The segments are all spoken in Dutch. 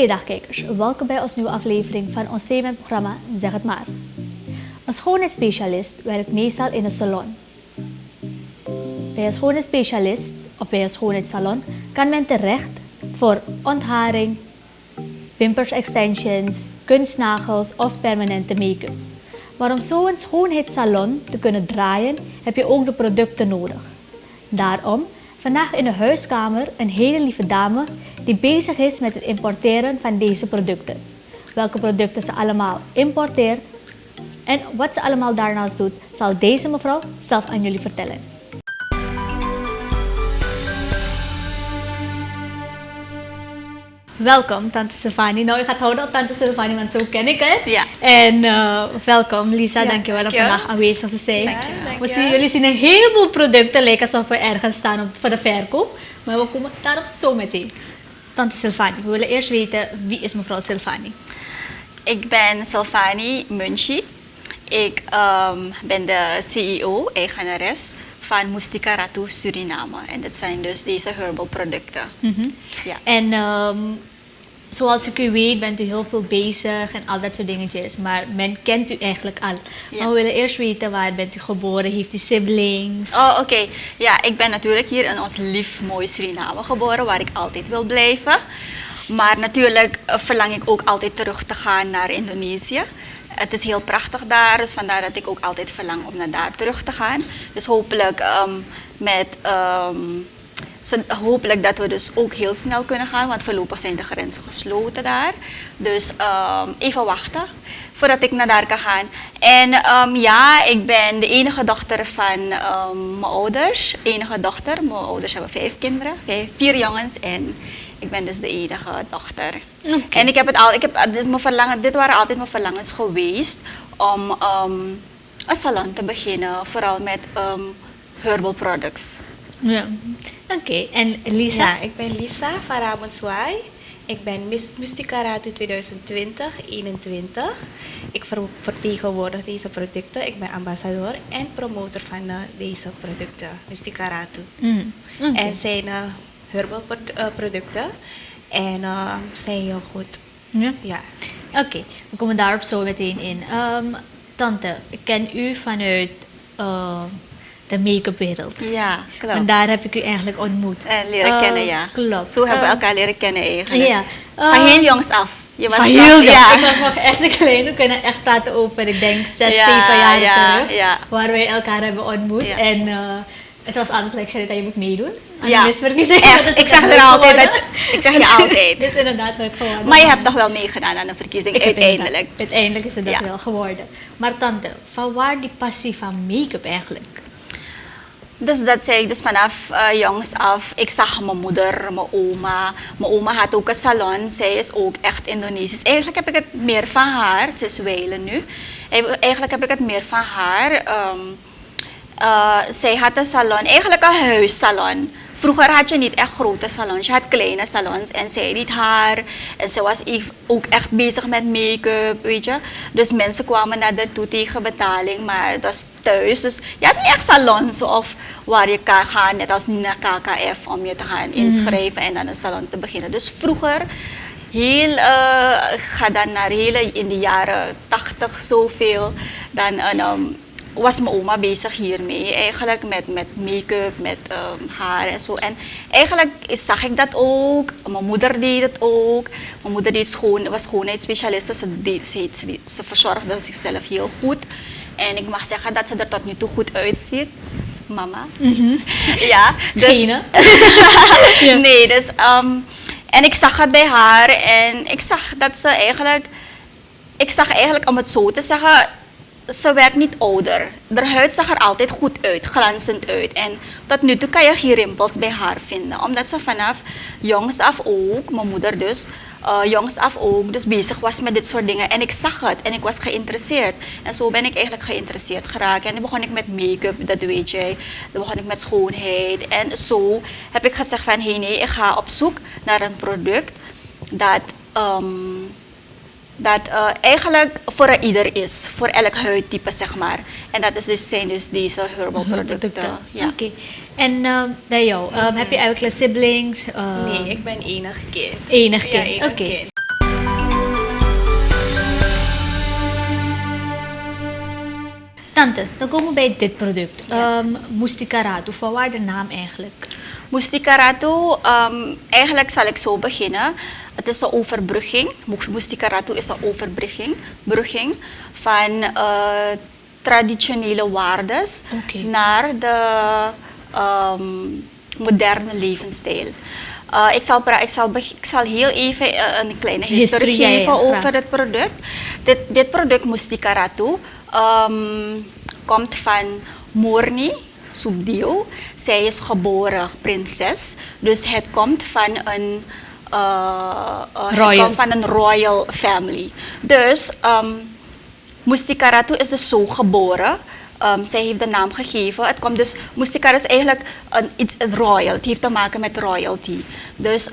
Goeiedag kijkers, welkom bij ons nieuwe aflevering van ons themaprogramma Zeg het maar. Een schoonheidsspecialist werkt meestal in een salon. Bij een schoonheidsspecialist of bij een schoonheidssalon kan men terecht voor ontharing, wimpers extensions, kunstnagels of permanente make-up. Maar om zo'n schoonheidssalon te kunnen draaien heb je ook de producten nodig. Daarom vandaag in de huiskamer een hele lieve dame die bezig is met het importeren van deze producten. Welke producten ze allemaal importeert en wat ze allemaal daarnaast doet, zal deze mevrouw zelf aan jullie vertellen. Welkom, Tante Sylvanie. Nou, je gaat houden op Tante Sylvanie, want zo ken ik het. Ja. En welkom, Lisa. Ja, dankjewel om dankjewel. vandaag aanwezig te zijn. Dankjewel. Jullie zien een heleboel producten, lijken alsof we ergens staan voor de verkoop. Maar we komen daarop zo meteen. Tante Sylvanie, we willen eerst weten, wie is mevrouw Sylvanie? Ik ben Sylvanie Munchi. Ik ben de CEO, eigenares van Mustika Ratu Suriname. En dat zijn dus deze herbal producten. Ja. En zoals ik u weet, bent u heel veel bezig en al dat soort dingetjes. Maar men kent u eigenlijk al. Ja. Maar we willen eerst weten, waar bent u geboren? Heeft u siblings? Oh, oké. Ja, ik ben natuurlijk hier in ons lief mooi Suriname geboren, waar ik altijd wil blijven. Maar natuurlijk verlang ik ook altijd terug te gaan naar Indonesië. Het is heel prachtig daar, dus vandaar dat ik ook altijd verlang om naar daar terug te gaan. Dus hopelijk hopelijk dat we dus ook heel snel kunnen gaan, want voorlopig zijn de grenzen gesloten daar. Dus even wachten voordat ik naar daar kan gaan. En ja, ik ben de enige dochter van mijn ouders. Enige dochter. Mijn ouders hebben 5 kinderen, 4 jongens en ik ben dus de enige dochter. Okay. En dit waren altijd mijn verlangens geweest om een salon te beginnen, vooral met herbal products. Ja. Oké. En Lisa? Ja, ik ben Lisa van Ramonswaai. Ik ben Mustika Ratu 2020-21. Ik vertegenwoordig deze producten. Ik ben ambassadeur en promotor van deze producten, Mustika Ratu. Okay. En zijn herbal producten en zijn heel goed. Ja. Ja. Oké, we komen daarop zo meteen in. Tante, ik ken u vanuit de make-up wereld. Ja, klopt. En daar heb ik u eigenlijk ontmoet. Leren kennen, ja. Klopt. Zo hebben we elkaar leren kennen eigenlijk. Ja. Van heel jongs af. Je was Van nog- heel jong. ja. Ik was nog echt een klein. We kunnen echt praten over, ik denk, 6, 7 Ja, jaar ja, terug. ja. Waar wij elkaar hebben ontmoet. Ja. En het was altijd like, Sharita, je moet meedoen. Aan Ja. de misverkiezing. Echt, Dat is ik zeg nooit er altijd geworden. ik zeg je altijd. Dit is inderdaad nooit geworden. Maar je hebt toch wel meegedaan aan de verkiezing, Ik heb uiteindelijk. uiteindelijk is het dat Ja. wel geworden. Maar tante, van waar die passie van make-up eigenlijk? Dus dat zei ik dus vanaf jongs af. Ik zag mijn moeder, mijn oma. Mijn oma had ook een salon. Zij is ook echt Indonesisch. Eigenlijk heb ik het meer van haar. Ze is wijlen nu. Eigenlijk heb ik het meer van haar. Zij had een salon, eigenlijk een huissalon. Vroeger had je niet echt grote salons, je had kleine salons en zij deed haar. En ze was ook echt bezig met make-up, weet je. Dus mensen kwamen naar haar toe tegen betaling, maar dat is thuis. Dus je had niet echt salons of waar je kan gaan, net als nu naar KKF, om je te gaan inschrijven en dan een salon te beginnen. Dus vroeger, ga dan naar in de jaren 80 zoveel, dan was mijn oma bezig hiermee, eigenlijk met make-up, met haar en zo. En eigenlijk zag ik dat ook. Mijn moeder deed het ook. Mijn moeder was schoonheidsspecialiste. Ze verzorgde zichzelf heel goed. En ik mag zeggen dat ze er tot nu toe goed uitziet. Mama. Ja. Dus, Gene. Ja. Nee, dus... en ik zag het bij haar en ik zag dat ze eigenlijk... Ik zag eigenlijk, om het zo te zeggen... Ze werd niet ouder. De huid zag er altijd goed uit, glanzend uit. En tot nu toe kan je geen rimpels bij haar vinden. Omdat ze vanaf jongs af ook, mijn moeder dus, jongs af ook, dus bezig was met dit soort dingen. En ik zag het en ik was geïnteresseerd. En zo ben ik eigenlijk geïnteresseerd geraakt. En dan begon ik met make-up, dat weet jij. Dan begon ik met schoonheid. En zo heb ik gezegd van, nee, ik ga op zoek naar een product dat... dat eigenlijk voor ieder is, voor elk huidtype zeg maar. En dat zijn dus deze herbal producten. Ja. Oké. En bij jou, heb je eigenlijk siblings? Nee, ik ben enig kind. Enig Ja, kind, enig oké. kind. Tante, dan komen we bij dit product. Ja. Mustikarato, van waar de naam eigenlijk? Mustikarato, eigenlijk zal ik zo beginnen. Het is een overbrugging. Mustikarato is een overbrugging van traditionele waardes Oké. naar de moderne levensstijl. Ik zal heel even een kleine historie Historie, ja, geven graag. over het product. Dit product Mustikarato komt van Morni Subdio. Zij is geboren prinses, dus het komt van een royal family. Dus Mustikarato is dus zo geboren. Zij heeft de naam gegeven. Het komt dus, Mustikara is eigenlijk iets royal. Het heeft te maken met royalty. Dus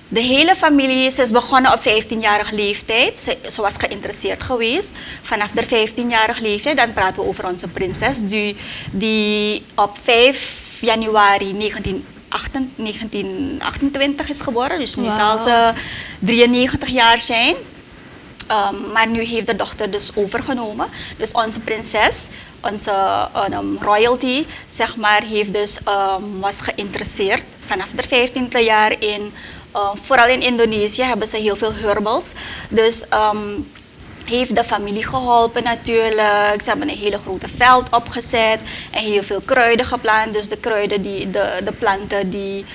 de hele familie, ze is begonnen op 15-jarige leeftijd. Ze was geïnteresseerd geweest. Vanaf de 15-jarige leeftijd, dan praten we over onze prinses, die op 5 januari 1928 is geboren. Dus nu zal ze 93 jaar zijn. Maar nu heeft de dochter dus overgenomen. Dus onze prinses, onze royalty, zeg maar, heeft dus, was geïnteresseerd vanaf de 15e jaar in, vooral in Indonesië hebben ze heel veel herbals. Dus heeft de familie geholpen natuurlijk. Ze hebben een hele grote veld opgezet en heel veel kruiden geplant. Dus de kruiden, de planten die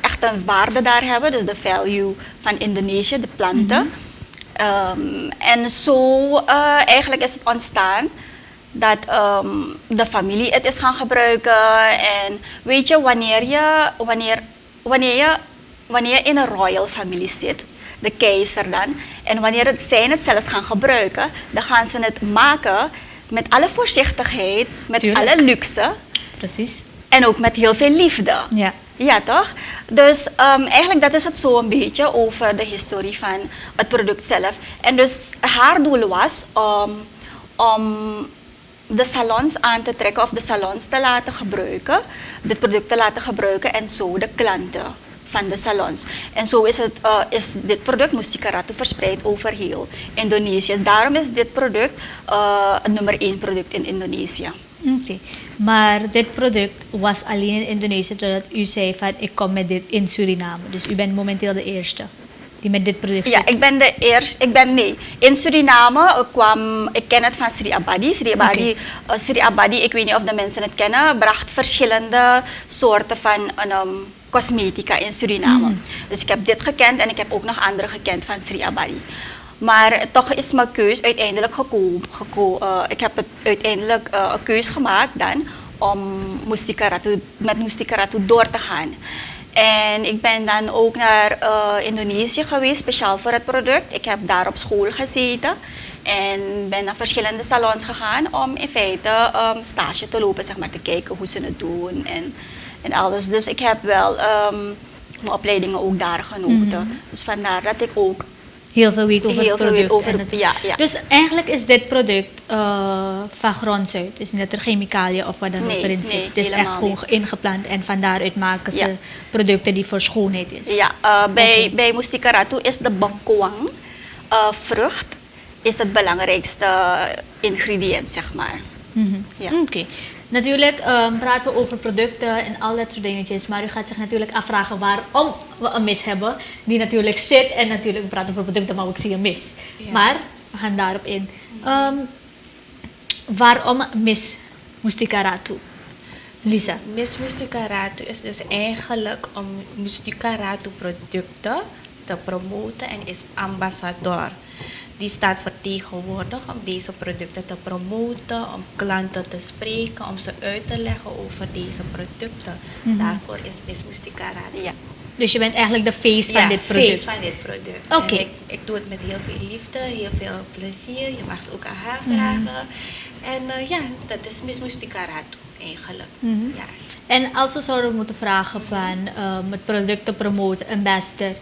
echt een waarde daar hebben. Dus de value van Indonesië, de planten. En zo eigenlijk is het ontstaan dat de familie het is gaan gebruiken. En weet je, wanneer je in een royal familie zit, de keizer dan, en wanneer zij het zelfs gaan gebruiken, dan gaan ze het maken met alle voorzichtigheid, met Tuurlijk. alle luxe Precies. en ook met heel veel liefde. Ja. Ja, toch? Dus eigenlijk dat is het zo een beetje over de historie van het product zelf. En dus haar doel was om de salons aan te trekken of de salons te laten gebruiken, dit product te laten gebruiken en zo de klanten van de salons. En zo is dit product Mustikarato verspreid over heel Indonesië. Daarom is dit product het nummer 1 product in Indonesië. Oké. Maar dit product was alleen in Indonesië, doordat u zei van ik kom met dit in Suriname. Dus u bent momenteel de eerste die met dit product Ja, zit. ik ben de eerste. In Suriname ik ken het van Sri Abadi. Sri Abadi, ik weet niet of de mensen het kennen, bracht verschillende soorten van cosmetica in Suriname. Dus ik heb dit gekend en ik heb ook nog andere gekend van Sri Abadi. Maar toch is mijn keus uiteindelijk ik heb het uiteindelijk een keus gemaakt dan om met Mustikarato door te gaan. En ik ben dan ook naar Indonesië geweest, speciaal voor het product. Ik heb daar op school gezeten en ben naar verschillende salons gegaan om in feite stage te lopen, zeg maar, te kijken hoe ze het doen en alles. Dus ik heb wel mijn opleidingen ook daar genoten. Dus vandaar dat ik ook Heel veel weet over heel het veel product. weet over en het, ja. Dus eigenlijk is dit product van gronds uit. Het is niet er chemicaliën of wat dan ook Nee, erin zit. nee, Het is echt helemaal gewoon ingeplant en van daaruit maken ze Ja. producten die voor schoonheid is. Ja, bij Mustikarato is de bangkwang vrucht is het belangrijkste ingrediënt, zeg maar. Ja. Oké. Natuurlijk praten we over producten en al dat soort dingetjes. Maar u gaat zich natuurlijk afvragen waarom we een mis hebben. Die natuurlijk zit. En natuurlijk, we praten over producten, maar ook zie een mis. Ja. Maar we gaan daarop in. Waarom mis Mustikarato? Lisa. Miss Mustikarato is dus eigenlijk om Mustikarato producten te promoten en is ambassador. Die staat vertegenwoordigd om deze producten te promoten, om klanten te spreken, om ze uit te leggen over deze producten. Daarvoor is Miss Mustikarato. Ja. Dus je bent eigenlijk de face van dit product. Face van dit product. Oké. En ik doe het met heel veel liefde, heel veel plezier. Je mag het ook aan haar vragen. En ja, dat is Miss Mustikarato eigenlijk. Ja. En als we zouden moeten vragen van het product te promoten, ambassador.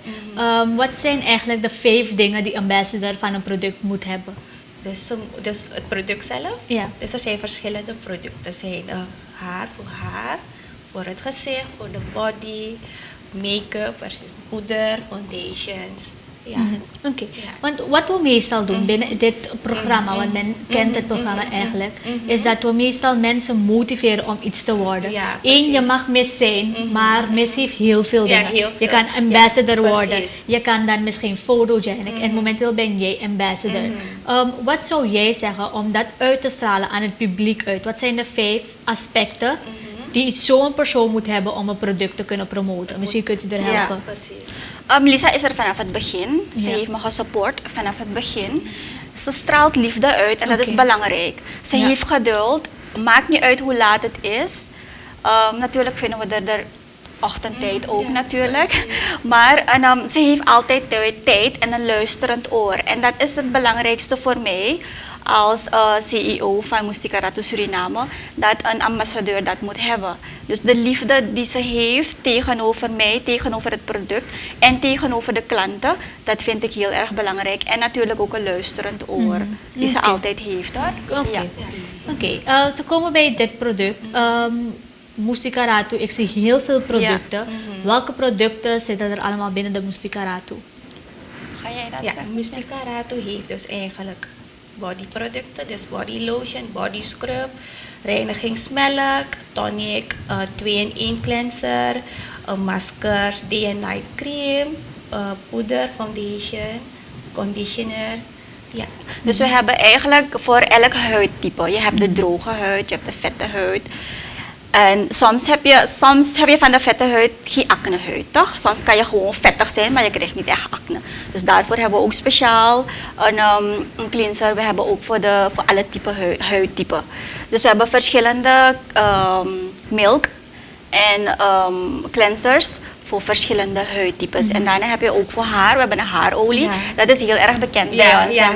Wat zijn eigenlijk de 5 dingen die ambassador van een product moet hebben? Dus het product zelf. Ja. Dus er zijn verschillende producten. Er zijn haar, voor het gezicht, voor de body, make-up, er is poeder, foundations, Ja. Oké, Ja. want wat we meestal doen binnen dit programma, want men kent het programma eigenlijk, is dat we meestal mensen motiveren om iets te worden. Ja, Eén, je precies. mag mis zijn, maar mis heeft heel veel Ja, dingen. heel Je veel. kan ambassador Ja, worden, precies. je kan dan misschien photogenic en momenteel ben jij ambassador. Wat zou jij zeggen om dat uit te stralen aan het publiek uit? Wat zijn de 5 aspecten die zo'n persoon moet hebben om een product te kunnen promoten? Misschien kunt u er Ja. helpen. Precies. Lisa is er vanaf het begin. Ze Ja. heeft me gesupport vanaf het begin. Ze straalt liefde uit en dat is Oké. belangrijk. Ze Ja. heeft geduld. Maakt niet uit hoe laat het is. Natuurlijk vinden we er ochtendtijd ook ja, natuurlijk. precies. Maar ze heeft altijd tijd en een luisterend oor. En dat is het belangrijkste voor mij als CEO van Mustikaratu Suriname, dat een ambassadeur dat moet hebben. Dus de liefde die ze heeft tegenover mij, tegenover het product en tegenover de klanten, dat vind ik heel erg belangrijk. En natuurlijk ook een luisterend oor, die ze Oké. altijd heeft hoor. Oké. Ja. Oké, te komen bij dit product. Mustikaratu, ik zie heel veel producten. Welke producten zitten er allemaal binnen de Mustikaratu? Ga jij dat Ja, zeggen? Mustikaratu heeft dus eigenlijk bodyproducten, dus body lotion, body scrub, reinigingsmelk, tonic, 2-in-1 cleanser, maskers, day and night cream, poeder, foundation, conditioner. Ja, Dus we hebben eigenlijk voor elk huidtype. Je hebt de droge huid, je hebt de vette huid. En soms heb je van de vette huid geen acnehuid, toch? Soms kan je gewoon vettig zijn, maar je krijgt niet echt acne. Dus daarvoor hebben we ook speciaal een cleanser. We hebben ook voor alle type huidtypen. Dus we hebben verschillende milk en cleansers voor verschillende huidtypes. En daarna heb je ook voor haar, we hebben een haarolie. Ja. Dat is heel erg bekend bij Ja, ons, ja,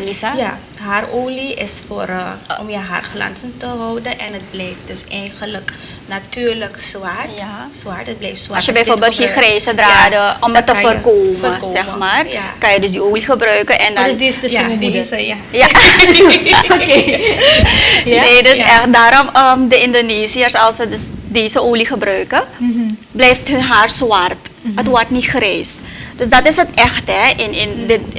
Lisa. ja, haarolie is voor, om je haar glanzend te houden en het blijft dus eigenlijk natuurlijk zwart. Ja. Zwart, het blijft zwart. Als je dit bijvoorbeeld geen gebruikt. grijze draden, Ja, om dan het te kan je voorkomen, zeg maar, Ja. kan je dus die olie gebruiken en dan... Dus die is de Ja, die schoonmoeder. is, ja. Ja. Ja? Nee, dus Ja. echt daarom de Indonesiërs, als ze dus deze olie gebruiken, blijft hun haar zwart. Het wordt niet grijs. Dus dat is het echt, hè.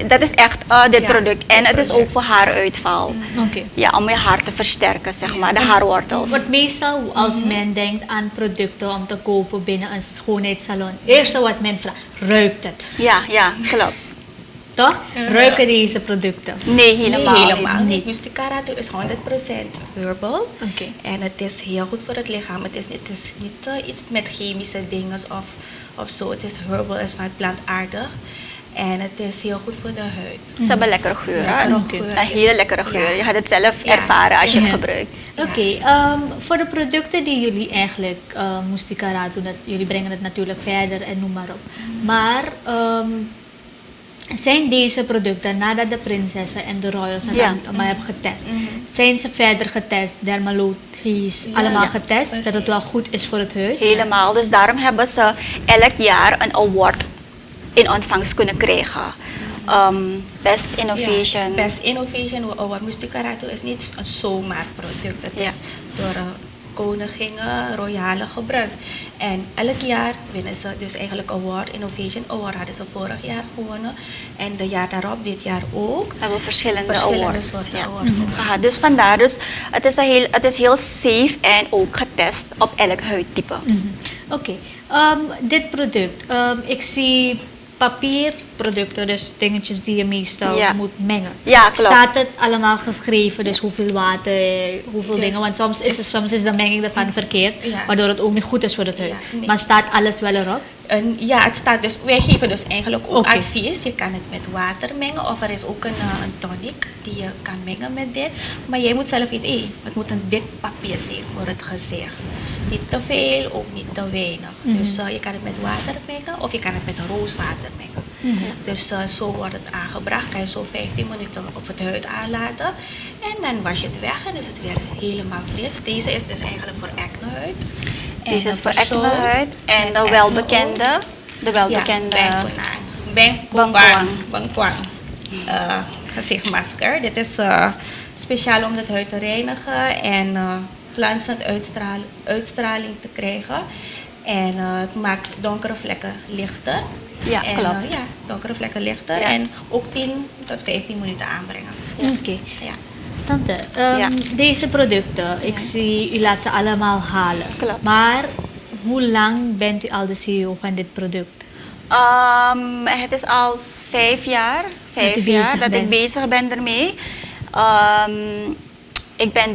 Dat is echt dit Ja, product. En dit het is ook product. voor haaruitval. Oké. Ja, om je haar te versterken, zeg maar, de haarwortels. Want meestal als men denkt aan producten om te kopen binnen een schoonheidssalon, het eerste wat men vraagt, ruikt het? Ja, klopt. Toch? Ruiken deze producten? Nee, helemaal, Nee, helemaal niet. niet. Mustikaratu is 100% herbal. Oké. En het is heel goed voor het lichaam. Het is niet iets met chemische dingen of zo. Het is herbal, het is van plantaardig. En het is heel goed voor de huid. Ze hebben lekkere geur, hè? Lekkere Oké. geur. Een hele lekkere geur. Ja. Je gaat het zelf Ja. ervaren als je het Ja. gebruikt. Oké, voor de producten die jullie eigenlijk, Mustikaratu, jullie brengen het natuurlijk verder en noem maar op. Maar zijn deze producten, nadat de prinsessen en de royals het Ja. allemaal hebben getest, zijn ze verder getest, dermatologisch, allemaal Ja, getest, dat het precies. wel goed is voor het huid? Helemaal. Dus daarom hebben ze elk jaar een award in ontvangst kunnen krijgen. Best Innovation. Ja, Best Innovation Award. Mustikaratu is niet een zomaar product. Het Ja. is door koningen, royalen gebruikt. En elk jaar winnen ze dus eigenlijk award. Innovation Award hadden ze vorig jaar gewonnen. En de jaar daarop, dit jaar ook. Hebben we verschillende Verschillende awards soorten ja, awards gehad. Dus vandaar, dus het is heel safe en ook getest op elk huidtype. Oké, dit product, ik zie papierproducten, dus dingetjes die je meestal Ja. moet mengen. Ja, klopt. Staat het allemaal geschreven, dus hoeveel water, hoeveel Dus- dingen, want soms is de menging ervan verkeerd, Ja. waardoor het ook niet goed is voor het huid. Ja, nee. Maar staat alles wel erop? Ja, het staat dus, wij geven dus eigenlijk ook Oké. advies. Je kan het met water mengen of er is ook een tonic die je kan mengen met dit. Maar jij moet zelf weten, het moet een dik papier zijn voor het gezicht. Niet te veel, ook niet te weinig. Dus je kan het met water mengen of je kan het met rooswater mengen. Dus zo wordt het aangebracht. Kan je zo 15 minuten op het huid aanlaten. En dan was je het weg en is het weer helemaal fris. Deze is dus eigenlijk voor acnehuid. En Deze is een voor persoon acnehuid en met de acne welbekende, ook. de welbekende Bangkwang. Bangkwang. Gezichtmasker. Dit is speciaal om de huid te reinigen en glanzend uitstraling te krijgen. En het maakt donkere vlekken lichter. Ja, en, klopt. ja, donkere vlekken lichter. Ja. En ook 10 tot 15 minuten aanbrengen. Oké. Ja. Tante, Ja. deze producten, ik zie u laat ze allemaal halen. Klopt. Maar hoe lang bent u al de CEO van dit product? Het is al 5 jaar, Dat u 5 jaar bezig dat ik bent. bezig ben ermee. Ik ben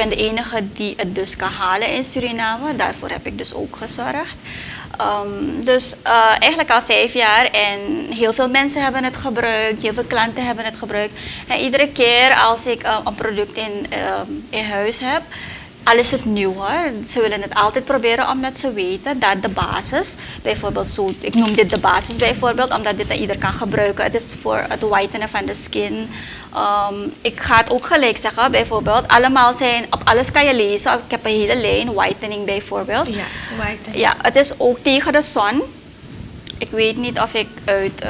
de enige die het dus kan halen in Suriname. Daarvoor heb ik dus ook gezorgd. Dus eigenlijk al 5 jaar en heel veel mensen hebben het gebruikt, heel veel klanten hebben het gebruikt. En iedere keer als ik een product in huis heb, al is het nieuw hoor, ze willen het altijd proberen omdat ze weten dat de basis, bijvoorbeeld zo, ik noem dit de basis bijvoorbeeld, omdat dit ieder kan gebruiken. Het is voor het whitenen van de skin. Ik ga het ook gelijk zeggen, bijvoorbeeld, allemaal zijn, op alles kan je lezen. Ik heb een hele lijn, whitening bijvoorbeeld. Ja, white. Ja, het is ook tegen de zon. Ik weet niet of ik uit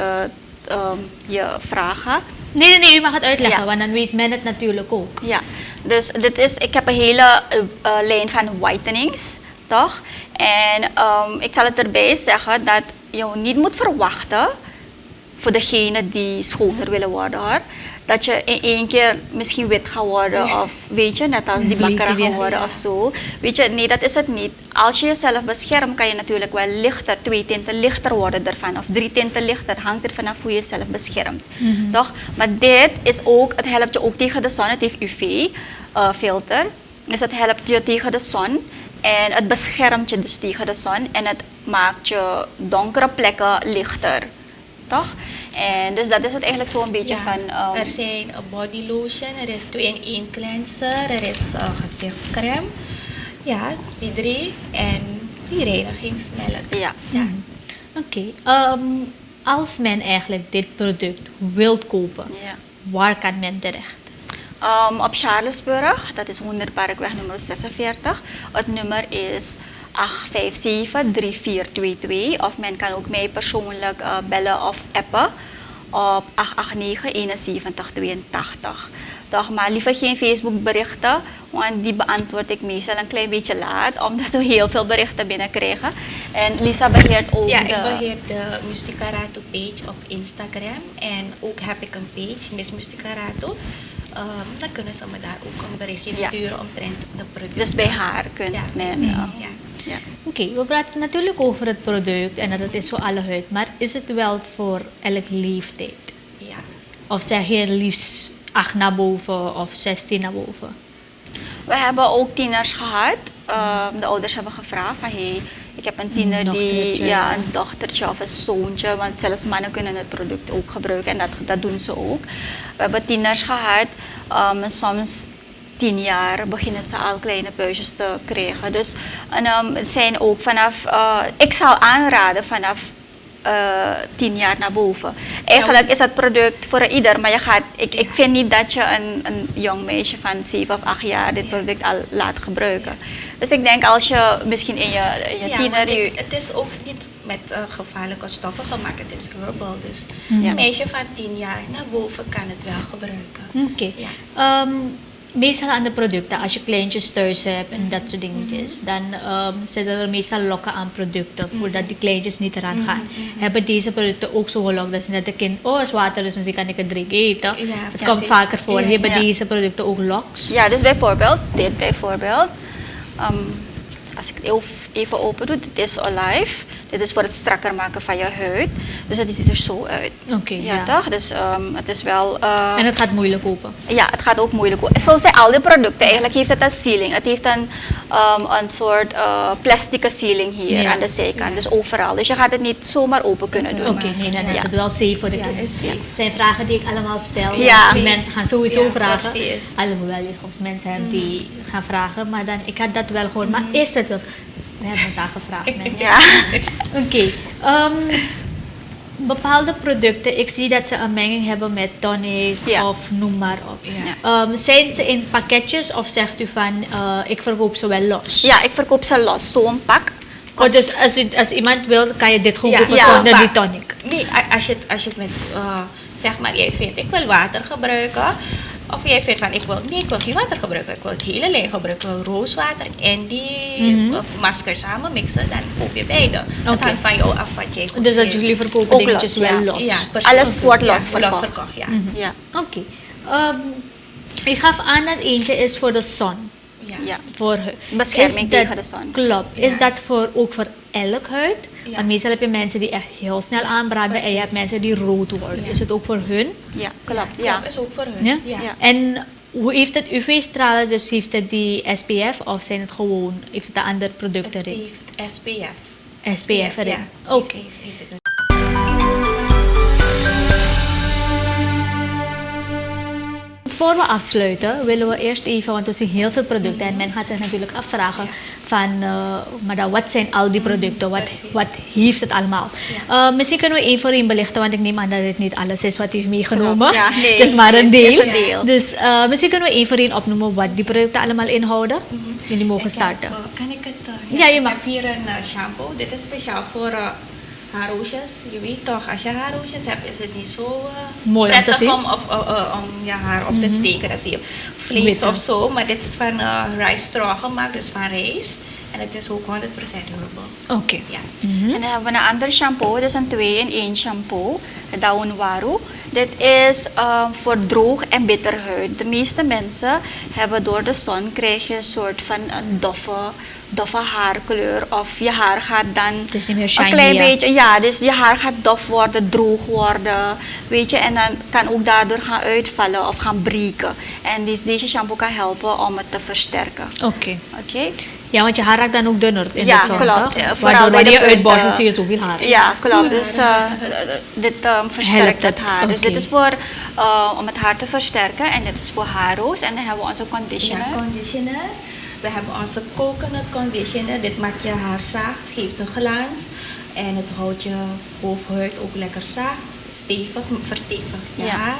je vraag ga. Nee, u mag het uitleggen, Ja. want dan weet men het natuurlijk ook. Ja, dus ik heb een hele lijn van whitenings, toch? En ik zal het erbij zeggen dat je niet moet verwachten, voor degenen die schoner willen worden hoor, dat je in één keer misschien wit gaat worden of weet je, net als die blakkeren Bleker, gaan ja. worden of zo. Weet je, nee dat is het niet. Als je jezelf beschermt kan je natuurlijk wel lichter, 2 tinten lichter worden ervan of 3 tinten lichter, hangt er vanaf hoe je jezelf beschermt. Toch? Maar dit is ook, het helpt je ook tegen de zon, het heeft UV filter, dus het helpt je tegen de zon. En het beschermt je dus tegen de zon en het maakt je donkere plekken lichter. Toch? En dus dat is het eigenlijk zo een beetje Ja, van... er zijn body lotion, er is 2-in-1 cleanser, er is gezichtscreme. Ja, die 3 en die reinigingsmelk. ja. Oké. Als men eigenlijk dit product wilt kopen, Ja. waar kan men terecht? Op Charlesburg, dat is 100 Parkweg nummer 46. Het nummer is 857-3422. Of men kan ook mij persoonlijk bellen of appen op 889-7182. Toch, maar liever geen Facebook berichten, want die beantwoord ik meestal een klein beetje laat, omdat we heel veel berichten binnenkrijgen. En Lisa beheert ook Ja, de... ik beheer de Musticarato page op Instagram en ook heb ik een page, Miss Musticarato. Dan kunnen ze me daar ook een berichtje Ja. sturen omtrent de producten. Dus bij haar kunt Ja, men... nee, ja. ja. Oké, we praten natuurlijk over het product en dat het is voor alle huid, maar is het wel voor elk leeftijd? Ja. Of zeg je liefst 8 naar boven of 16 naar boven? We hebben ook tieners gehad. De ouders hebben gevraagd van hey, ik heb een tiener die dochtertje. ja, een dochtertje of een zoontje, want zelfs mannen kunnen het product ook gebruiken en dat doen ze ook. We hebben tieners gehad, en soms 10 jaar beginnen ze al kleine puistjes te krijgen. Dus het zijn ook vanaf, ik zal aanraden vanaf 10 jaar naar boven. Eigenlijk is het product voor ieder, maar ik vind niet dat je een jong meisje van 7 of 8 jaar dit product al laat gebruiken. Dus ik denk als je misschien in je Ja, tiener... want het is ook niet met gevaarlijke stoffen gemaakt, het is herbal. Dus Ja. een meisje van 10 jaar naar boven kan het wel gebruiken. Oké. Ja. Meestal aan de producten, als je kleintjes thuis hebt en dat soort dingetjes, dan zitten er meestal lokken aan producten voordat die kleintjes niet eraan gaan. Hebben deze producten ook zo gelokt dat ze net een kind, oh, is water, dus misschien kan ik het drinken eten. Ja, Het ja, komt zeker. vaker voor. Ja. Hebben Ja. deze producten ook locks? Ja, dus bijvoorbeeld, dit bijvoorbeeld. Als ik het even open doe, dit is Olive. Dit is voor het strakker maken van je huid. Dus het ziet er zo uit. Oké, Ja, ja. toch? Dus het is wel... En het gaat moeilijk open. Ja, het gaat ook moeilijk. Zo zijn al die producten. Eigenlijk heeft het een sealing. Het heeft een soort plastic sealing hier Ja. aan de zijkant. Dus overal. Dus je gaat het niet zomaar open kunnen doen. Oké, nee, dan is Ja. het wel safe voor de Ja, kinderen. is safe. Het zijn vragen die ik allemaal stel. Ja. Die mensen gaan sowieso Ja, vragen. precies. Alhoewel je soms mensen hebt die gaan vragen, maar dan, ik had dat wel gehoord. Maar is het wel zo? We hebben het daar gevraagd, mensen. Ja. Oké. Bepaalde producten, ik zie dat ze een menging hebben met tonic Ja. of noem maar op. Ja. Zijn ze in pakketjes of zegt u van ik verkoop ze wel los? Ja, ik verkoop ze los. Zo'n pak. Oh, dus als iemand wil, kan je dit gewoon Ja, kopen ja, zonder maar- die tonic? Nee, als je het met, zeg maar, jij vindt, ik wil water gebruiken, Of jij vindt van, ik wil geen water gebruiken. Ik wil het hele lijn gebruiken. Ik wil rooswater en die masker samen mixen. Dan koop je beide. Dat Oké. hangt van jou af wat jij koopt. Dus dat jullie verkopen Ook dingetjes los, wel ja. los? Ja, Alles wordt los Los verkocht. verkocht, ja. Ja. Oké. Ik gaf aan dat eentje is voor de zon. Ja. Voor huid. Bescherming Is dat- tegen de zon. Klopt. Is Ja. dat ook voor elk huid? Ja. Want meestal heb je mensen die echt heel snel aanbranden en je hebt mensen die rood worden. Ja. Is het ook voor hun? Ja, klopt. Ja, Ja. is ook voor hun. Ja? Ja. Ja. En hoe heeft het UV-stralen, dus heeft het die SPF of zijn het gewoon, heeft het een ander product Het erin? heeft SPF. SPF erin. Ja. Oké. Heeft het. Voor we afsluiten willen we eerst even, want er zijn heel veel producten en men gaat zich natuurlijk afvragen van, maar dan, wat zijn al die producten, wat heeft het allemaal? Misschien kunnen we één voor één belichten, want ik neem aan dat het niet alles is wat u heeft meegenomen. Ja, nee, het is maar een het deel. is een deel. Dus misschien kunnen we één voor één opnoemen wat die producten allemaal inhouden. Jullie mogen starten. Kan ik het? Ja, je mag. Ik heb hier een shampoo. Dit is speciaal voor haarroosjes. Je weet toch, als je haarroosjes hebt, is het niet zo Mooi om te prettig zien. om je haar op te steken. Dat zie je vlees Witte. of zo. Maar dit is van rice straw gemaakt, dus van rijst. En het is ook 100% herbal. Oké. Ja. En dan hebben we een ander shampoo. Dit is een 2-in-1 shampoo. Het Daunwaru. Dit is voor droog en bitter huid. De meeste mensen hebben door de zon krijg je een soort van een doffe haarkleur. Of je haar gaat dan Het is niet meer shiny, een klein ja. beetje. Ja, dus je haar gaat dof worden, droog worden. Weet je, en dan kan ook daardoor gaan uitvallen of gaan breken. En deze shampoo kan helpen om het te versterken. Oké. Oké? Ja, want je haar raakt dan ook dunner in Ja, de zon, klopt. toch? Ja, Dus vooral waardoor bij de wanneer je punten. uitborstelt zie je zoveel haar. Ja, klopt. Dus dit Helpt versterkt het het, haar. Dus oké. dit is voor om het haar te versterken en dit is voor haarroos. En dan hebben we onze conditioner. Ja, conditioner. We hebben onze coconut conditioner. Dit maakt je haar zacht, geeft een glans. En het houdt je hoofdhuid ook lekker zacht, stevig, verstevigt je Ja. haar.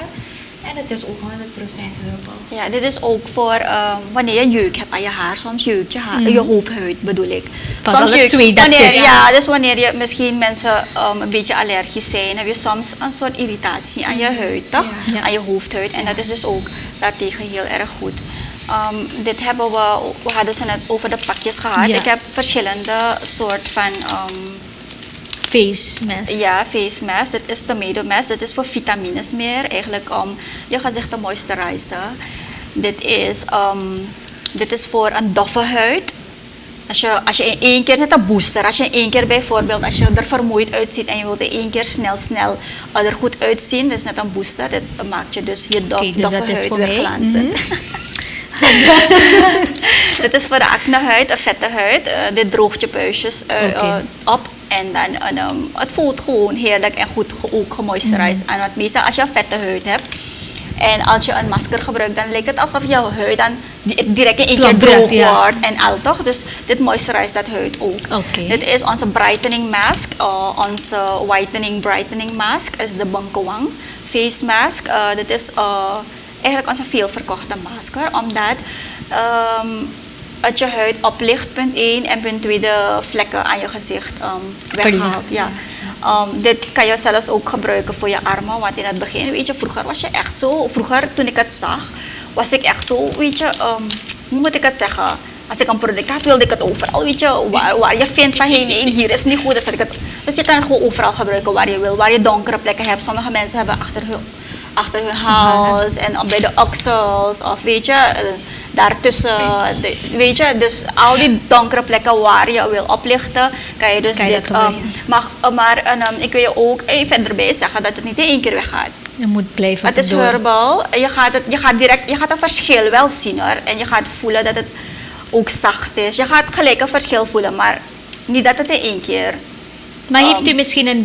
En het is ook 100% herbal. Ja, dit is ook voor wanneer je jeuk hebt aan je haar. Soms jeukt je haar, je hoofdhuid bedoel ik. Vooral Soms het jeukt- zweet dat wanneer, zit. ja, dus wanneer je misschien mensen een beetje allergisch zijn, heb je soms een soort irritatie aan je huid, toch? Ja. Ja. Aan je hoofdhuid. En dat is dus ook daartegen heel erg goed. Dit hebben we hadden ze net over de pakjes gehad. Ja. Ik heb verschillende soort van Face mask. ja, face mask. Dit is tomato mask. Dit is voor vitamines meer. Eigenlijk om je gezicht te moisturizen. Dit is voor een doffe huid. Als je in één keer, net een booster. Als je in één keer bijvoorbeeld, als je er vermoeid uitziet en je wilt in één keer snel er goed uitzien. Dat is net een booster. Dat maakt je dus je Oké, dus doffe dat is huid voor weer mij. glanzend. Dit is voor de acnehuid, een vette huid. Dit droogt je puistjes Oké. op. En dan, het voelt gewoon heerlijk en goed ook gemoisturized aan. Want meestal als je een vette huid hebt en als je een masker gebruikt, dan lijkt het alsof jouw huid dan direct in één keer Plakkerig, droog ja. wordt en al toch. Dus dit moisturized dat huid ook. Oké. Dit is onze brightening mask, onze brightening mask is de Bangkowang face mask. Dit is eigenlijk onze veel verkochte masker, omdat het je huid oplicht, punt 1, en punt 2 de vlekken aan je gezicht weghaalt. Ja. Dit kan je zelfs ook gebruiken voor je armen, want in het begin, weet je, vroeger was je echt zo, vroeger toen ik het zag, was ik echt zo, weet je, hoe moet ik het zeggen? Als ik een product had, wilde ik het overal, weet je, waar je vindt van, hey, nee, hier is niet goed, dan zet ik het. Dus je kan het gewoon overal gebruiken waar je wil, waar je donkere plekken hebt. Sommige mensen hebben achter hun hals en bij de oksels, of weet je, daartussen, weet je, dus al die donkere plekken waar je wil oplichten, kan je dus Kan je dat dit, gebruiken. maar ik wil je ook even erbij zeggen dat het niet in één keer weggaat. Je moet blijven Het is door. herbal, je gaat een verschil wel zien hoor, en je gaat voelen dat het ook zacht is. Je gaat gelijk een verschil voelen, maar niet dat het in één keer. Maar heeft u misschien een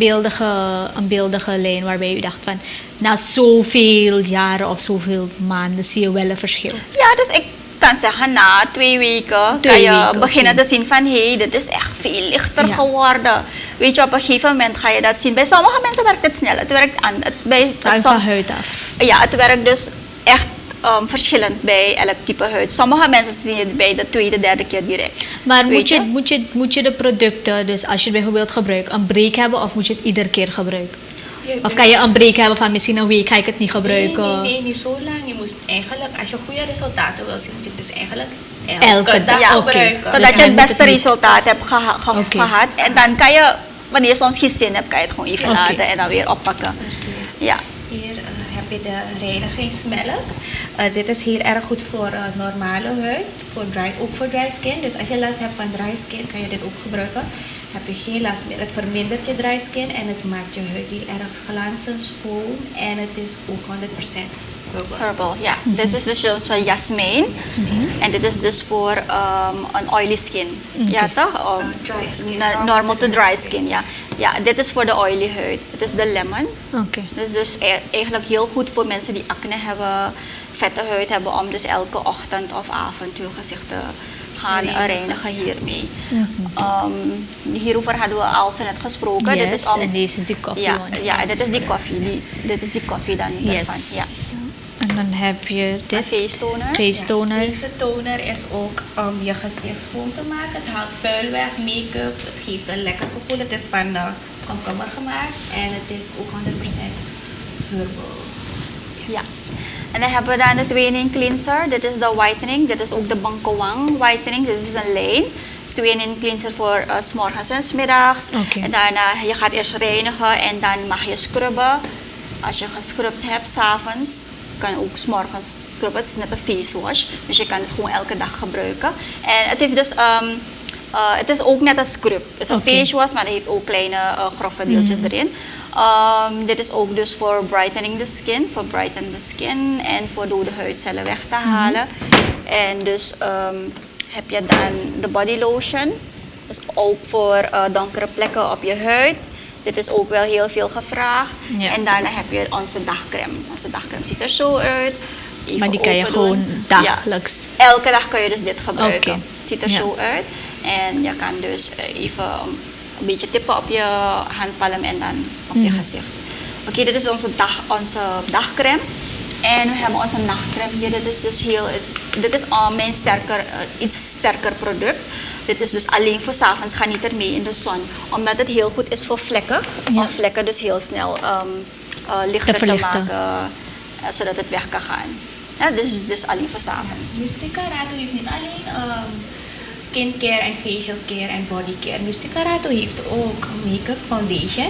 beeldige lijn waarbij u dacht van, na zoveel jaren of zoveel maanden zie je wel een verschil? Ja, dus ik kan zeggen, na 2 weken kan je weken, beginnen oké. te zien van, hé, dit is echt veel lichter Ja. geworden. Weet je, op een gegeven moment ga je dat zien. Bij sommige mensen werkt het snel. Het werkt aan. Hangt van huid af. Ja, het werkt dus echt verschillend bij elk type huid. Sommige mensen zien het bij de tweede, derde keer direct. Maar Weet je? moet je de producten, dus als je het bijvoorbeeld gebruikt, een break hebben of moet je het iedere keer gebruiken? Of kan je een break hebben van misschien een week ga ik het niet gebruiken? Nee, niet zo lang. Je moest eigenlijk, als je goede resultaten wil zien, moet je het dus eigenlijk Elke elke dag, dag oké. gebruiken. Dus Totdat je hij het moet beste het niet- resultaat hebt Oké. gehad. En dan kan je, wanneer je soms geen zin hebt, kan je het gewoon even Oké. laten en dan weer oppakken. Precies. Ja. Hier heb je de reinigingsmelk. Dit is heel erg goed voor normale huid, ook voor dry skin. Dus als je last hebt van dry skin, kan je dit ook gebruiken. Heb je geen last meer. Het vermindert je dry skin en het maakt je huid heel erg glanzend, schoon. En het is ook 100% herbal. Herbal, ja. Dit is dus onze jasmijn. En dit is dus voor een oily skin. Ja, toch? Dry skin. Normal to dry skin, ja. Ja, dit is voor de oily huid. Dit is de lemon. Oké. Dit is dus eigenlijk heel goed voor mensen die acne hebben, vette huid hebben, om dus elke ochtend of avond hun gezicht te gaan reinigen hiermee. Hierover hadden we al zo net gesproken. Yes, dit is om, en deze is die koffie. ja, one. ja, dit is die koffie. Dit is die koffie dan ervan. Yes. Ja. En dan heb je Een dit. face toner. Face toner. Deze toner is ook om je gezicht schoon te maken. Het haalt vuil weg, make-up. Het geeft een lekker gevoel. Het is van komkommer gemaakt en het is ook 100% herbal. Ja. En dan hebben we dan de tweeling cleanser. Dit is de whitening. Dit is ook de Bangkowang whitening. Dit is een lijn. Het is tweeling cleanser voor 's morgens en 's middags. Oké. En daarna, je gaat eerst reinigen en dan mag je scrubben. Als je gescrubt hebt, 's avonds, kan je ook 's morgens scrubben. Het is net een face wash. Dus je kan het gewoon elke dag gebruiken. En het heeft dus... het is ook net een scrub. Het is een Oké. face wash, maar het heeft ook kleine grove deeltjes erin. Dit is ook dus voor brightening the skin, voor brighten the skin en voor dode huidcellen weg te halen. En dus heb je dan de body lotion. Dat is ook voor donkere plekken op je huid. Dit is ook wel heel veel gevraagd. Ja. En daarna heb je onze dagcreme. Onze dagcreme ziet er zo uit. Even Maar die kan je open gewoon doen. dagelijks. Ja. Elke dag kun je dus dit gebruiken. Oké. Het ziet er Ja. zo uit. En je kan dus even een beetje tippen op je handpalm en dan op je gezicht. Oké, dit is onze dagcreme. En we hebben onze nachtcreme hier. Dit is dus dit is mijn iets sterker product. Dit is dus alleen voor 's avonds, ga niet ermee in de zon. Omdat het heel goed is voor vlekken. Ja. Om vlekken dus heel snel lichter te verlichten. maken. Zodat het weg kan gaan. Ja, dit is dus alleen voor 's avonds. Mystica Rato heeft niet alleen skincare en facial care en body care. Mystica Rato heeft ook make-up foundation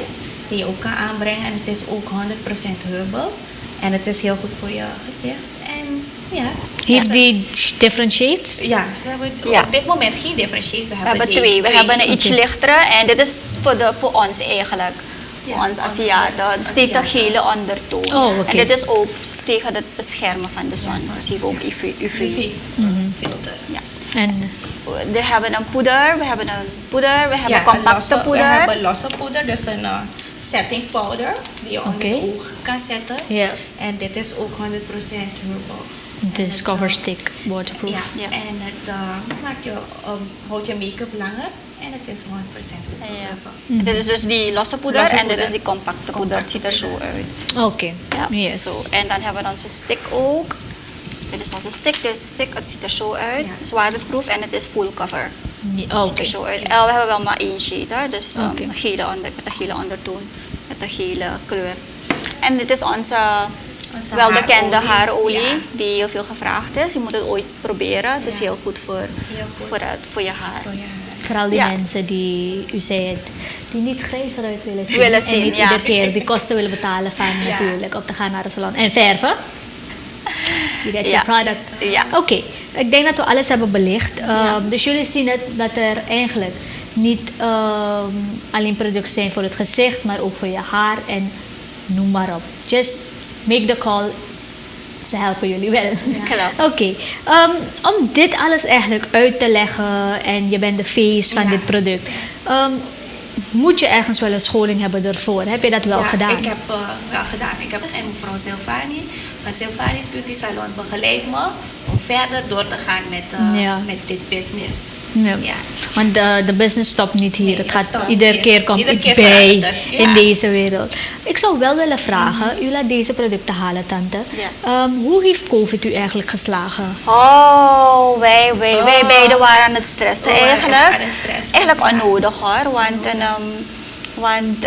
die je ook kan aanbrengen en het is ook 100% herbal. En het is heel goed voor je gezicht. En ja. Heeft die different shades? Ja, we hebben Ja. op dit moment geen different shades. We hebben twee. We hebben een iets shades. lichtere en dit is voor ons eigenlijk. Ja, Voor ons ons Aziaten. Dus het heeft een Aziaten. gele ondertoon. Oh, oké. En dit is ook tegen het beschermen van de zon. Ja, zon. Dus het heeft ook UV. Filter. Ja. En We hebben een poeder, we hebben Ja, een compacte losse- We poeder. hebben losse poeder, dus een setting powder die je onder Oké. je oog kan zetten. ja, En dit is ook 100% herbal. dit is cover stick, waterproof. Ja, Ja. en het maakt je, houdt je make-up langer en het is 100% herbal. Ja. Dit is dus die losse poeder Losse en dit poeder. is die compacte poeder. Het ziet er zo uit. Oké, Ja, yes. zo. En dan hebben we onze stick ook. Dit is onze stick. Dit stick, het ziet er zo uit. Ja. Het is waterproof en het is full cover. Ja, Het ziet Oké, er zo uit. Ja. We hebben wel maar één shade, hè? Dus Oké. met een gele ondertoon, met een gele kleur. En dit is onze Onze welbekende haarolie. haarolie, Ja. die heel veel gevraagd is. Je moet het ooit proberen. Het is Ja. heel goed voor, Heel goed. voor je haar. Voor je haar. vooral die Ja. mensen die, u zei het, die niet grijs eruit willen zien. Willen en zien, niet ja. iedere keer die kosten willen betalen van Ja. natuurlijk, om te gaan naar de salon. En verven. You get Ja. your product. Ja. Oké, ik denk dat we alles hebben belicht. Ja. Dus jullie zien het dat er eigenlijk niet alleen producten zijn voor het gezicht, maar ook voor je haar en noem maar op. Just make the call. Ze helpen jullie wel. Klopt. Oké, om dit alles eigenlijk uit te leggen en je bent de face van Ja. dit product, moet je ergens wel een scholing hebben ervoor? Heb je dat wel Ja, gedaan? Ik heb wel gedaan. Ik heb en mevrouw Silvani van Silvani's Beauty Salon begeleid me om verder door te gaan Ja. met dit business. Ja. Ja. Want de business stopt niet hier. Nee, het het gaat stopt iedere niet. keer komt Iedere iets keer bij verandert, ja. in deze wereld. Ik zou wel willen vragen, u laat deze producten halen, tante. Ja. Hoe heeft COVID u eigenlijk geslagen? Oh, wij beiden waren aan het stressen We waren eigenlijk. echt aan het stressen. Eigenlijk onnodig hoor, want Want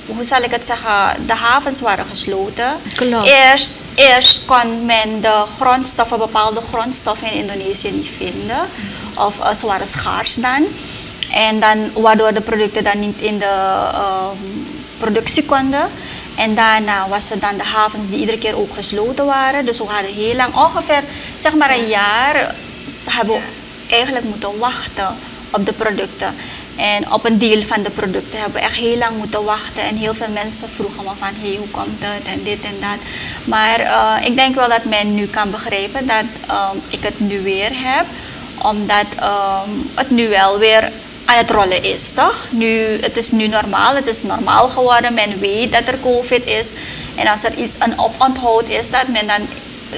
hoe zal ik het zeggen? De havens waren gesloten. Klopt. Eerst kon men de grondstoffen, bepaalde grondstoffen in Indonesië niet vinden. Of ze waren schaars dan. En dan, waardoor de producten dan niet in de productie konden. En daarna was het dan de havens die iedere keer ook gesloten waren. Dus we hadden heel lang, ongeveer zeg maar een jaar, hebben we eigenlijk moeten wachten op de producten. En op een deel van de producten hebben we echt heel lang moeten wachten. En heel veel mensen vroegen me van, hey, hoe komt het en dit en dat. Maar ik denk wel dat men nu kan begrijpen dat ik het nu weer heb. Omdat het nu wel weer aan het rollen is, toch? Het is nu normaal, het is normaal geworden. Men weet dat er COVID is. En als er iets een oponthoud is, dat men dan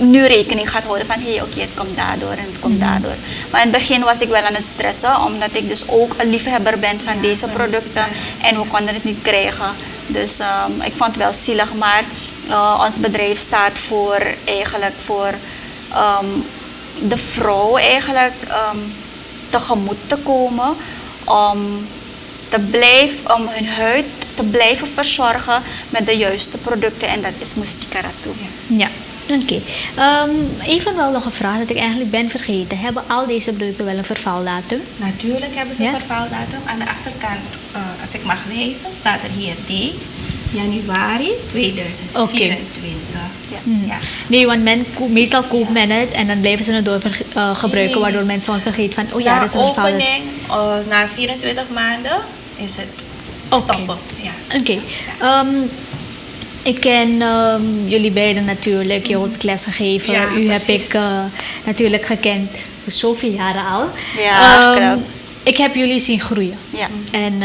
nu rekening gaat houden van oké, het komt daardoor en het komt daardoor. Maar in het begin was ik wel aan het stressen, omdat ik dus ook een liefhebber ben van deze producten en we konden het niet krijgen. Dus ik vond het wel zielig, maar ons bedrijf staat eigenlijk voor de vrouw eigenlijk tegemoet te komen om hun huid te blijven verzorgen met de juiste producten en dat is Mustika Ratu. Ja, oké. Even wel nog een vraag dat ik eigenlijk ben vergeten. Hebben al deze producten wel een vervaldatum? Natuurlijk hebben ze Ja? een vervaldatum. Aan de achterkant, als ik mag lezen, staat er hier date januari 2024. Ja. Ja. Nee, want meestal koopt men het en dan blijven ze het door gebruiken, Nee. waardoor men soms vergeet van, oh ja, Na dat is een vervaldatum. opening, na 24 maanden is het Oké. stoppen. Ja. Oké. Ik ken jullie beiden natuurlijk. Je hebt les gegeven. Ja, U heb precies. ik natuurlijk gekend voor zoveel jaren al. Ja, klopt. Ik heb jullie zien groeien. Ja. En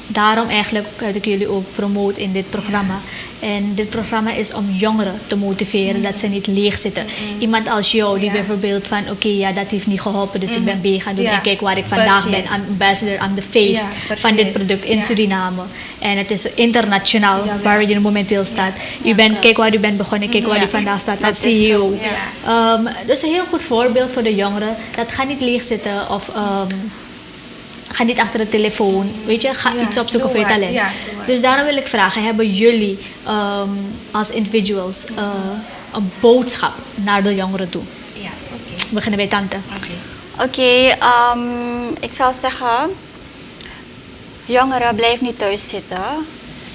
daarom eigenlijk heb ik jullie ook promoot in dit programma. En dit programma is om jongeren te motiveren dat ze niet leeg zitten. Iemand als jou die Ja. bijvoorbeeld van oké, ja, dat heeft niet geholpen, dus ik ben B gaan doen Ja. en kijk waar ik vandaag ben. Precies. Ambassador aan de face Ja, van dit precies. product in Ja. Suriname. En het is internationaal Jawel. waar je momenteel staat. Ja, Kijk waar u bent begonnen, kijk waar Ja. u vandaag staat Dat als is CEO. zo, ja. Dus een heel goed voorbeeld voor de jongeren. Dat ga niet leeg zitten of ga niet achter de telefoon. Weet je, ga Ja, iets opzoeken voor doe je het. talent. Ja, doe het. Dus daarom wil ik vragen, hebben jullie als individuals een boodschap naar de jongeren toe? Ja, oké. We beginnen bij tante. Oké, ik zal zeggen, jongeren, blijf niet thuis zitten.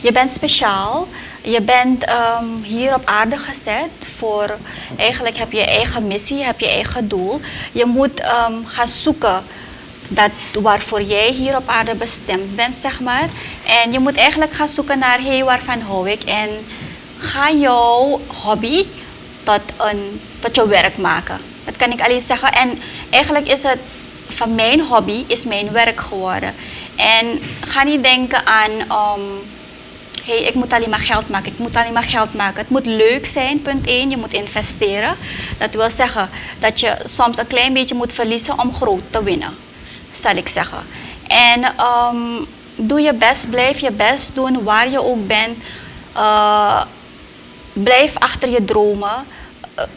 Je bent speciaal. Je bent hier op aarde gezet voor, eigenlijk heb je eigen missie, heb je eigen doel. Je moet gaan zoeken dat waarvoor jij hier op aarde bestemd bent, zeg maar. En je moet eigenlijk gaan zoeken naar, waarvan hou ik? En ga jouw hobby tot je werk maken. Dat kan ik alleen zeggen. En eigenlijk is het, van mijn hobby is mijn werk geworden. En ga niet denken aan, ik moet alleen maar geld maken, ik moet alleen maar geld maken. Het moet leuk zijn, punt 1, je moet investeren. Dat wil zeggen dat je soms een klein beetje moet verliezen om groot te winnen, zal ik zeggen. En doe je best, blijf je best doen waar je ook bent. Blijf achter je dromen.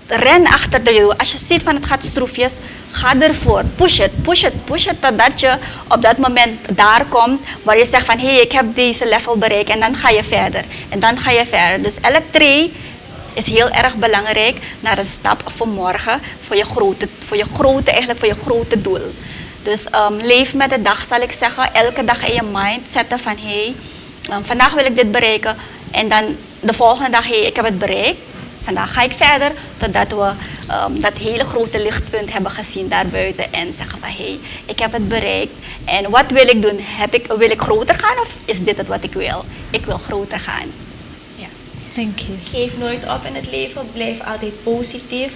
Ren achter de dromen. Als je ziet van het gaat stroefjes, ga ervoor. Push it totdat je op dat moment daar komt waar je zegt van ik heb deze level bereikt en dan ga je verder. En dan ga je verder. Dus elk tree is heel erg belangrijk naar een stap voor morgen, voor je grote doel. Dus leef met de dag, zal ik zeggen. Elke dag in je mind zetten van vandaag wil ik dit bereiken. En dan de volgende dag, ik heb het bereikt. Vandaag ga ik verder totdat we dat hele grote lichtpunt hebben gezien daarbuiten. En zeggen van ik heb het bereikt. En wat wil ik doen? Wil ik groter gaan of is dit het wat ik wil? Ik wil groter gaan. Ja. Thank you. Geef nooit op in het leven, blijf altijd positief.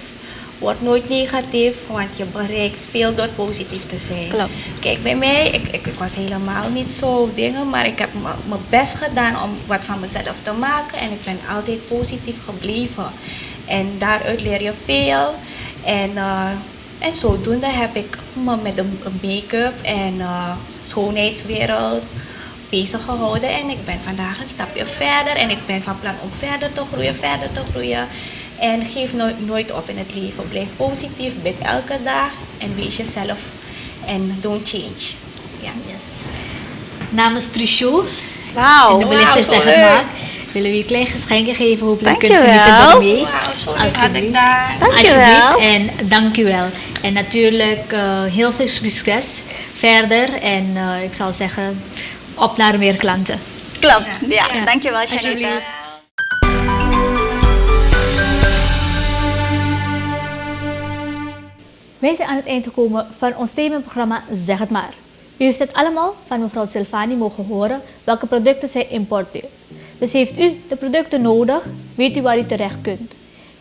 Word nooit negatief, want je bereikt veel door positief te zijn. Klopt. Kijk, bij mij, ik was helemaal niet zo dingen, maar ik heb mijn best gedaan om wat van mezelf te maken. En ik ben altijd positief gebleven. En daaruit leer je veel. En zodoende heb ik me met de make-up en schoonheidswereld bezig gehouden. En ik ben vandaag een stapje verder. En ik ben van plan om verder te groeien. En geef nooit op in het leven. Blijf positief, bid elke dag en wees jezelf. En don't change. Ja. Yes. Namens Trishu Wauw. En de belichter wauw, zo Zeg het leuk. maar. Willen we je een klein geschenkje geven? Hopelijk Dankjewel. kunt je genieten ermee. Wauw, zo lief, Alsjeblieft. hartelijk dank. Dankjewel. Alsjeblieft en dank u wel. En natuurlijk heel veel succes verder. En ik zal zeggen, op naar meer klanten. Klopt. Ja, Ja. dankjewel, Shanita. Alsjeblieft. Wij zijn aan het eind gekomen van ons themaprogramma Zeg het maar. U heeft het allemaal van mevrouw Silvani mogen horen welke producten zij importeert. Dus heeft u de producten nodig, weet u waar u terecht kunt.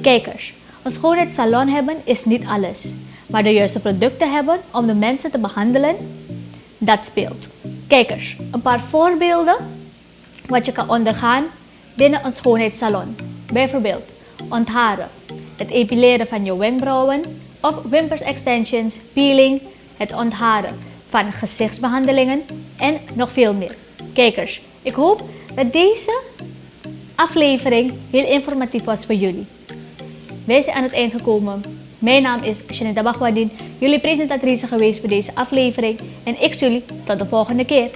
Kijkers, een schoonheidssalon hebben is niet alles. Maar de juiste producten hebben om de mensen te behandelen, dat speelt. Kijkers, een paar voorbeelden wat je kan ondergaan binnen een schoonheidssalon. Bijvoorbeeld ontharen, het epileren van je wenkbrauwen of wimpersextensions, peeling, het ontharen van gezichtsbehandelingen en nog veel meer. Kijkers, ik hoop dat deze aflevering heel informatief was voor jullie. Wij zijn aan het eind gekomen. Mijn naam is Shanita Bagwadin, jullie presentatrice geweest voor deze aflevering en ik zie jullie tot de volgende keer.